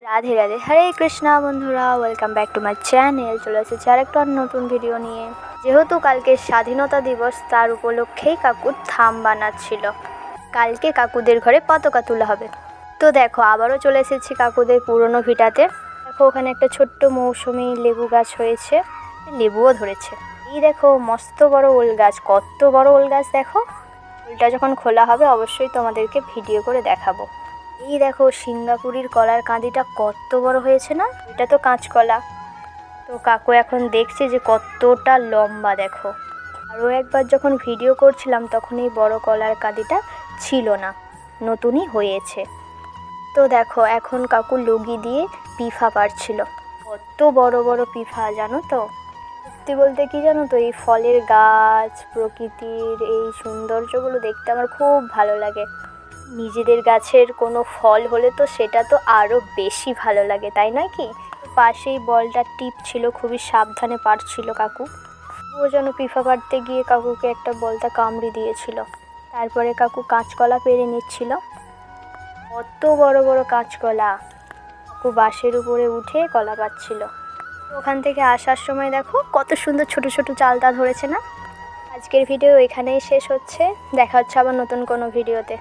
রাধে রাধে, হরে কৃষ্ণা বন্ধুরা, welcome back to my channel. চলে এসেছি আরেকটা নতুন ভিডিও নিয়ে। যেহেতু কালকে স্বাধীনতা দিবস, তার উপলক্ষেই কাকুর থাম বানাচ্ছিল। কালকে কাকুদের ঘরে পতাকা তোলা হবে। তো দেখো, আবারও চলে এসেছি কাকুদের পুরনো ভিটাতে। দেখো, ওখানে একটা ছোট্ট মৌসুমি লেবু গাছ হয়েছে, লেবুও ধরেছে। এই দেখো, মস্ত বড় ওল গাছ, কত বড় ওল গাছ দেখো। ওলটা যখন খোলা হবে অবশ্যই তোমাদেরকে ভিডিও করে দেখাবো। এই দেখো, সিঙ্গাপুরের কলার কাঁদিটা কত বড় হয়েছে না? এটা তো কাঁচকলা। তো কাকু এখন দেখছে যে কতটা লম্বা। দেখো, আরও একবার যখন ভিডিও করছিলাম তখন এই বড় কলার কাঁদিটা ছিল না, নতুনই হয়েছে। তো দেখো, এখন কাকু লগি দিয়ে পিফা পাড়ছিল। কত বড় বড় পিফা জানো তো। সত্যি বলতে কি জানো তো, এই ফলের গাছ, প্রকৃতির এই সৌন্দর্যগুলো দেখতে আমার খুব ভালো লাগে। নিজেদের গাছের কোনো ফল হলে তো সেটা তো আরও বেশি ভালো লাগে, তাই নয় কি? পাশেই বলটা টিপ ছিল, খুবই সাবধানে পারছিল কাকু। ও যেন পিফা পাড়তে গিয়ে কাকুকে একটা বলটা কামড়ে দিয়েছিল। তারপরে কাকু কাঁচকলা পেরে নিচ্ছিল। কত বড় বড় কাঁচকলা। কাকু বাঁশের উপরে উঠে কলা পাচ্ছিল। ওখান থেকে আসার সময় দেখো কত সুন্দর ছোট ছোট চালতা ধরেছে না। আজকের ভিডিও এখানেই শেষ হচ্ছে। দেখা হচ্ছে আবার নতুন কোনো ভিডিওতে।